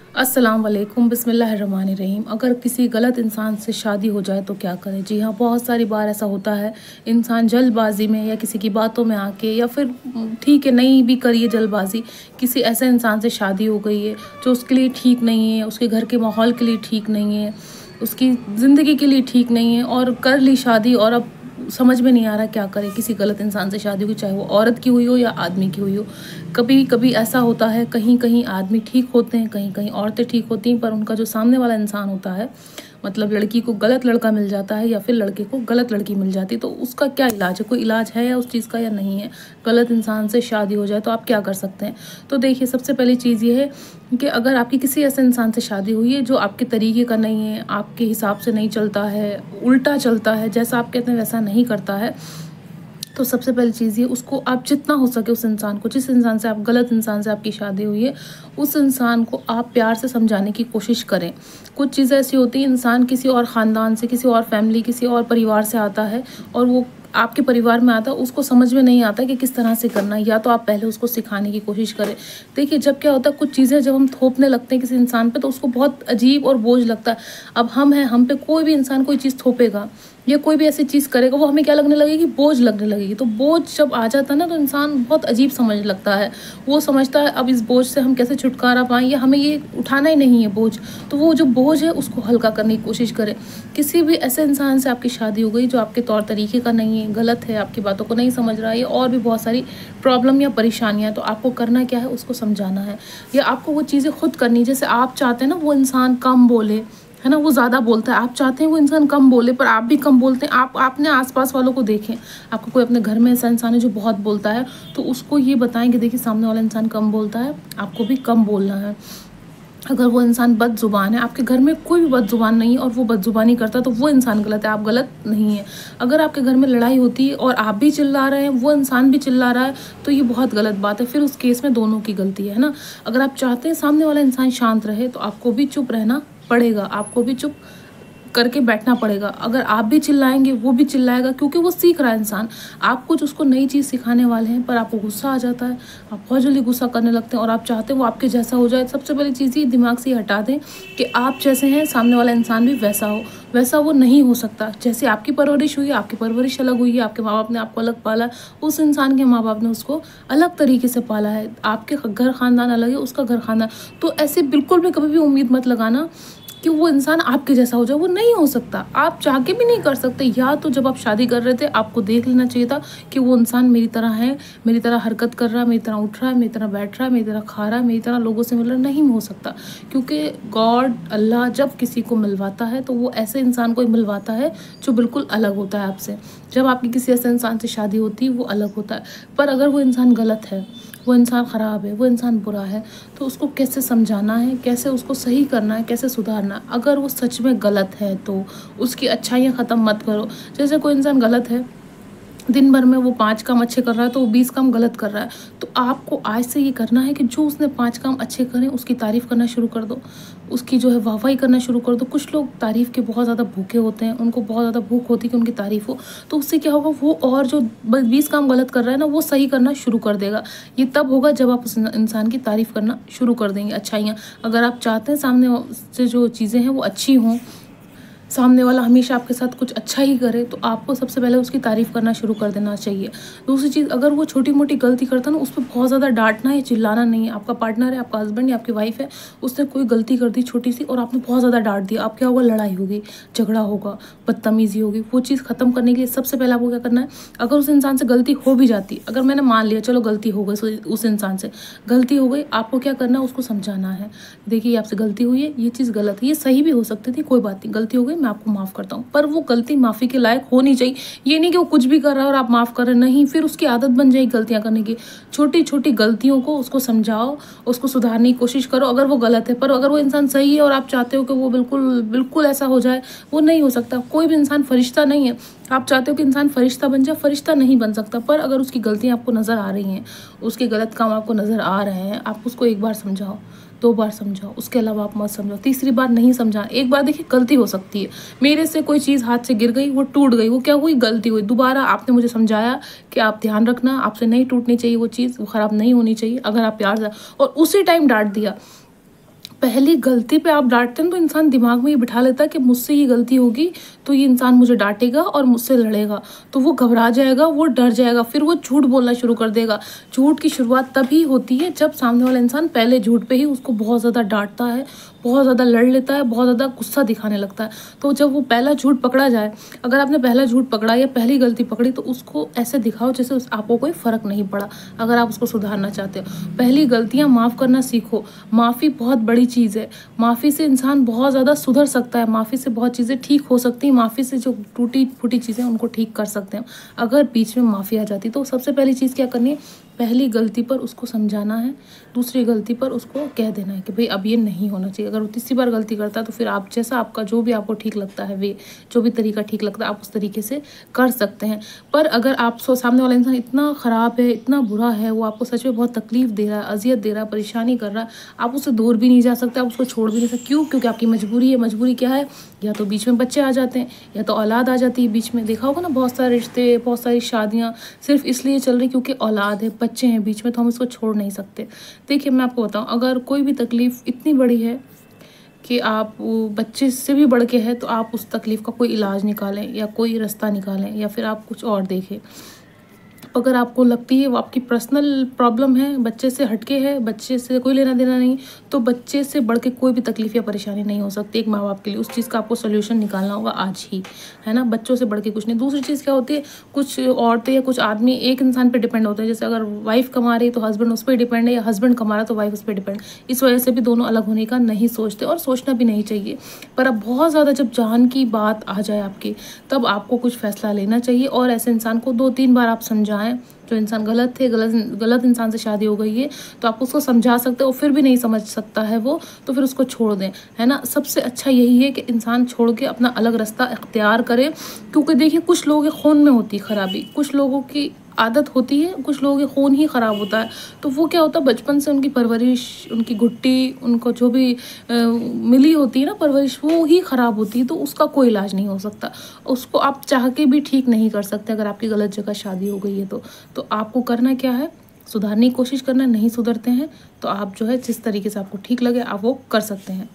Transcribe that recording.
अस्सलाम वालेकुम, बिस्मिल्लाहिर्रहमानिर्रहीम। अगर किसी गलत इंसान से शादी हो जाए तो क्या करें? जी हाँ, बहुत सारी बार ऐसा होता है। इंसान जल्दबाज़ी में या किसी की बातों में आके या फिर ठीक है नहीं भी करी है जल्दबाज़ी, किसी ऐसे इंसान से शादी हो गई है जो उसके लिए ठीक नहीं है, उसके घर के माहौल के लिए ठीक नहीं है, उसकी ज़िंदगी के लिए ठीक नहीं है और कर ली शादी और अब समझ में नहीं आ रहा क्या करे। किसी गलत इंसान से शादी हुई, चाहे वो औरत की हुई हो या आदमी की हुई हो। कभी कभी ऐसा होता है, कहीं कहीं आदमी ठीक होते हैं, कहीं कहीं औरतें ठीक होती हैं, पर उनका जो सामने वाला इंसान होता है, मतलब लड़की को गलत लड़का मिल जाता है या फिर लड़के को गलत लड़की मिल जाती है, तो उसका क्या इलाज है? कोई इलाज है या उस चीज़ का या नहीं है? गलत इंसान से शादी हो जाए तो आप क्या कर सकते हैं? तो देखिए, सबसे पहली चीज़ ये है कि अगर आपकी किसी ऐसे इंसान से शादी हुई है जो आपके तरीके का नहीं है, आपके हिसाब से नहीं चलता है, उल्टा चलता है, जैसा आप कहते हैं वैसा नहीं करता है, तो सबसे पहली चीज़ ये, उसको आप जितना हो सके उस इंसान को, जिस इंसान से आप गलत इंसान से आपकी शादी हुई है, उस इंसान को आप प्यार से समझाने की कोशिश करें। कुछ चीज़ें ऐसी होती हैं, इंसान किसी और ख़ानदान से, किसी और फैमिली, किसी और परिवार से आता है और वो आपके परिवार में आता है, उसको समझ में नहीं आता कि किस तरह से करना है, या तो आप पहले उसको सिखाने की कोशिश करें। देखिए, जब क्या होता है, कुछ चीज़ें जब हम थोपने लगते हैं किसी इंसान पे तो उसको बहुत अजीब और बोझ लगता है। अब हम हैं, हम पे कोई भी इंसान कोई चीज़ थोपेगा या कोई भी ऐसी चीज़ करेगा, वो हमें क्या लगने लगेगी? बोझ लगने लगेगी। तो बोझ जब आ जाता है ना, तो इंसान बहुत अजीब समझने लगता है। वो समझता है अब इस बोझ से हम कैसे छुटकारा पाएँ, या हमें ये उठाना ही नहीं है बोझ। तो वो जो बोझ है उसको हल्का करने की कोशिश करें। किसी भी ऐसे इंसान से आपकी शादी हो गई जो आपके तौर तरीके का नहीं है, गलत है, आपकी बातों को नहीं समझ रहा है, और भी बहुत सारी प्रॉब्लम या परेशानियाँ, तो आपको करना क्या है? उसको समझाना है, या आपको वो चीज़ें खुद करनी है। जैसे आप चाहते हैं ना वो इंसान कम बोले, है ना, वो ज़्यादा बोलता है, आप चाहते हैं वो इंसान कम बोले पर आप भी कम बोलते हैं। आप अपने आसपास वालों को देखें, आपको कोई अपने घर में ऐसा इंसान है जो बहुत बोलता है, तो उसको ये बताएं कि देखिए सामने वाला इंसान कम बोलता है, आपको भी कम बोलना है। अगर वो इंसान बदज़ुबान है, आपके घर में कोई भी बदज़ुबान नहीं है और वो बदज़ुबानी करता है, तो वो इंसान गलत है, आप गलत नहीं है। अगर आपके घर में लड़ाई होती है और आप भी चिल्ला रहे हैं, वो इंसान भी चिल्ला रहा है, तो ये बहुत गलत बात है। फिर उस केस में दोनों की गलती है ना। अगर आप चाहते हैं सामने वाला इंसान शांत रहे, तो आपको भी चुप रहना पड़ेगा, आपको भी चुप करके बैठना पड़ेगा। अगर आप भी चिल्लाएंगे, वो भी चिल्लाएगा, क्योंकि वो सीख रहा है इंसान। आप कुछ उसको नई चीज़ सिखाने वाले हैं, पर आपको गुस्सा आ जाता है, आप बहुत जल्दी गुस्सा करने लगते हैं और आप चाहते हैं वो आपके जैसा हो जाए। सबसे पहली चीज़ ये दिमाग से हटा दें कि आप जैसे हैं सामने वाला इंसान भी वैसा हो। वैसा वो नहीं हो सकता। जैसे आपकी परवरिश हुई है, आपकी परवरिश अलग हुई है, आपके माँ बाप ने आपको अलग पाला, उस इंसान के माँ बाप ने उसको अलग तरीके से पाला है। आपके घर खानदान अलग है, उसका घर खानदान। तो ऐसे बिल्कुल भी कभी भी उम्मीद मत लगाना कि वो इंसान आपके जैसा हो जाए, वो नहीं हो सकता। आप चाह के भी नहीं कर सकते। या तो जब आप शादी कर रहे थे, आपको देख लेना चाहिए था कि वो इंसान मेरी तरह है, मेरी तरह हरकत कर रहा है, मेरी तरह उठ रहा है, मेरी तरह बैठ रहा है, मेरी तरह खा रहा है, मेरी तरह लोगों से मिल रहा है। नहीं हो सकता, क्योंकि गॉड, अल्लाह जब किसी को मिलवाता है तो वो ऐसे इंसान को ही मिलवाता है जो बिल्कुल अलग होता है आपसे। जब आपकी किसी ऐसे इंसान से शादी होती है, वो अलग होता है। पर अगर वो इंसान गलत है, वो इंसान ख़राब है, वो इंसान बुरा है, तो उसको कैसे समझाना है, कैसे उसको सही करना है, कैसे सुधारना है। अगर वो सच में गलत है तो उसकी अच्छाइयाँ ख़त्म मत करो। जैसे कोई इंसान गलत है, दिन भर में वो 5 काम अच्छे कर रहा है तो वो 20 काम गलत कर रहा है, तो आपको आज से ये करना है कि जो उसने 5 काम अच्छे करें उसकी तारीफ़ करना शुरू कर दो, उसकी जो है वाहवाही करना शुरू कर दो। कुछ लोग तारीफ़ के बहुत ज़्यादा भूखे होते हैं, उनको बहुत ज़्यादा भूख होती है कि उनकी तारीफ़ हो, तो उससे क्या होगा, वो और जो 20 काम गलत कर रहा है ना, वो सही करना शुरू कर देगा। ये तब होगा जब आप उस इंसान की तारीफ़ करना शुरू कर देंगे, अच्छाइयाँ। अगर आप चाहते हैं सामने से जो चीज़ें हैं वो अच्छी हों, सामने वाला हमेशा आपके साथ कुछ अच्छा ही करे, तो आपको सबसे पहले उसकी तारीफ़ करना शुरू कर देना चाहिए। दूसरी चीज़, अगर वो छोटी मोटी गलती करता है ना, उस पर बहुत ज़्यादा डांटना या चिल्लाना नहीं है। आपका पार्टनर है, आपका हस्बैंड या आपकी वाइफ है, उसने कोई गलती कर दी छोटी सी और आपने बहुत ज़्यादा डांट दिया, आप क्या होगा, लड़ाई होगी, झगड़ा होगा, बदतमीज़ी होगी। वो चीज़ ख़त्म करने के लिए सबसे पहले आपको क्या करना है, अगर उस इंसान से गलती हो भी जाती, अगर मैंने मान लिया चलो गलती हो गई, उस इंसान से गलती हो गई, आपको क्या करना है, उसको समझाना है। देखिए, आपसे गलती हुई है, ये चीज़ गलत है, ये सही भी हो सकती थी, कोई बात नहीं, गलती हो गई, मैं आपको माफ़ करता हूँ, पर वो गलती माफ़ी के लायक होनी चाहिए। ये नहीं कि वो कुछ भी कर रहा है और आप माफ़ कर रहे हैं, नहीं, फिर उसकी आदत बन जाएगी गलतियां करने की। छोटी छोटी गलतियों को उसको समझाओ, उसको सुधारने की कोशिश करो अगर वो गलत है। पर अगर वो इंसान सही है और आप चाहते हो कि वो बिल्कुल बिल्कुल ऐसा हो जाए, वो नहीं हो सकता। कोई भी इंसान फरिश्ता नहीं है। आप चाहते हो कि इंसान फरिश्ता बन जाए, फरिश्ता नहीं बन सकता। पर अगर उसकी गलतियां आपको नज़र आ रही हैं, उसके गलत काम आपको नज़र आ रहे हैं, आप उसको एक बार समझाओ, 2 बार समझाओ, उसके अलावा आप मत समझाओ। तीसरी बार नहीं समझा, एक बार देखिए गलती हो सकती है, मेरे से कोई चीज़ हाथ से गिर गई, वो टूट गई, वो क्या हुई, गलती हुई। दोबारा आपने मुझे समझाया कि आप ध्यान रखना, आपसे नहीं टूटनी चाहिए वो चीज़, वो ख़राब नहीं होनी चाहिए। अगर आप प्यार से और उसी टाइम डांट दिया, पहली गलती पे आप डाँटते हैं तो इंसान दिमाग में ये बिठा लेता है कि मुझसे ही गलती होगी तो ये इंसान मुझे डाँटेगा और मुझसे लड़ेगा। तो वो घबरा जाएगा, वो डर जाएगा, फिर वो झूठ बोलना शुरू कर देगा। झूठ की शुरुआत तभी होती है जब सामने वाला इंसान पहले झूठ पे ही उसको बहुत ज़्यादा डाँटता है, बहुत ज़्यादा लड़ लेता है, बहुत ज़्यादा गुस्सा दिखाने लगता है। तो जब वो पहला झूठ पकड़ा जाए, अगर आपने पहला झूठ पकड़ा या पहली गलती पकड़ी तो उसको ऐसे दिखाओ जैसे आपको कोई फ़र्क नहीं पड़ा, अगर आप उसको सुधारना चाहते हो। पहली गलतियाँ माफ़ करना सीखो। माफ़ी बहुत बड़ी चीज़ है। माफ़ी से इंसान बहुत ज़्यादा सुधर सकता है। माफ़ी से बहुत चीज़ें ठीक हो सकती हैं। माफ़ी से जो टूटी-फूटी चीज़ें उनको ठीक कर सकते हैं। अगर बीच में माफ़ी आ जाती तो सबसे पहली चीज़ क्या करनी है, पहली गलती पर उसको समझाना है, दूसरी गलती पर उसको कह देना है कि भाई अब ये नहीं होना चाहिए। अगर वो तीसरी बार गलती करता है तो फिर आप जैसा आपका जो भी आपको ठीक लगता है, वे जो भी तरीका ठीक लगता है आप उस तरीके से कर सकते हैं। पर अगर आप सामने वाला इंसान इतना ख़राब है, इतना बुरा है, वो आपको सच में बहुत तकलीफ़ दे रहा है, अज़ियत दे रहा है, परेशानी कर रहा है, आप उससे दूर भी नहीं जा सकते, आप उसको छोड़ भी नहीं सकते। क्यों? क्योंकि आपकी मजबूरी है। मजबूरी क्या है? या तो बीच में बच्चे आ जाते हैं या तो औलाद आ जाती है बीच में। देखा होगा ना, बहुत सारे रिश्ते, बहुत सारी शादियाँ सिर्फ इसलिए चल रही क्योंकि औलाद है, बच्चे हैं बीच में, तो हम इसको छोड़ नहीं सकते। देखिए मैं आपको बताऊँ, अगर कोई भी तकलीफ़ इतनी बड़ी है कि आप वो बच्चे से भी बढ़ के है तो आप उस तकलीफ़ का कोई इलाज निकालें या कोई रास्ता निकालें या फिर आप कुछ और देखें। अगर आपको लगती है वो आपकी पर्सनल प्रॉब्लम है, बच्चे से हटके है, बच्चे से कोई लेना देना नहीं, तो बच्चे से बढ़ के कोई भी तकलीफ़ या परेशानी नहीं हो सकती एक माँ-बाप के लिए। उस चीज़ का आपको सॉल्यूशन निकालना होगा आज ही, है ना? बच्चों से बढ़ के कुछ नहीं। दूसरी चीज़ क्या होती है, कुछ औरतें या कुछ आदमी एक इंसान पे डिपेंड होते हैं। जैसे अगर वाइफ़ कमा रही है तो हस्बैंड उस पे डिपेंड है, या हस्बैंड कमा रहा है तो वाइफ़ उस पे डिपेंड। इस वजह से भी दोनों अलग होने का नहीं सोचते और सोचना भी नहीं चाहिए। पर अब बहुत ज़्यादा जब जान की बात आ जाए आपकी, तब आपको कुछ फ़ैसला लेना चाहिए और ऐसे इंसान को 2-3 बार आप समझाएँ। जो इंसान गलत थे, गलत इंसान से शादी हो गई है तो आप उसको समझा सकते हो, फिर भी नहीं समझ सकता है वो, तो फिर उसको छोड़ दें, है ना? सबसे अच्छा यही है कि इंसान छोड़ के अपना अलग रास्ता इख्तियार करे। क्योंकि देखिए कुछ लोगों के खून में होती है खराबी, कुछ लोगों की आदत होती है, कुछ लोगों के खून ही ख़राब होता है। तो वो क्या होता है, बचपन से उनकी परवरिश, उनकी घुट्टी, उनको जो भी मिली होती है ना परवरिश, वो ही ख़राब होती है, तो उसका कोई इलाज नहीं हो सकता। उसको आप चाह के भी ठीक नहीं कर सकते अगर आपकी गलत जगह शादी हो गई है तो आपको करना क्या है, सुधारने की कोशिश करना। नहीं सुधरते हैं तो आप जो है जिस तरीके से आपको ठीक लगे आप वो कर सकते हैं।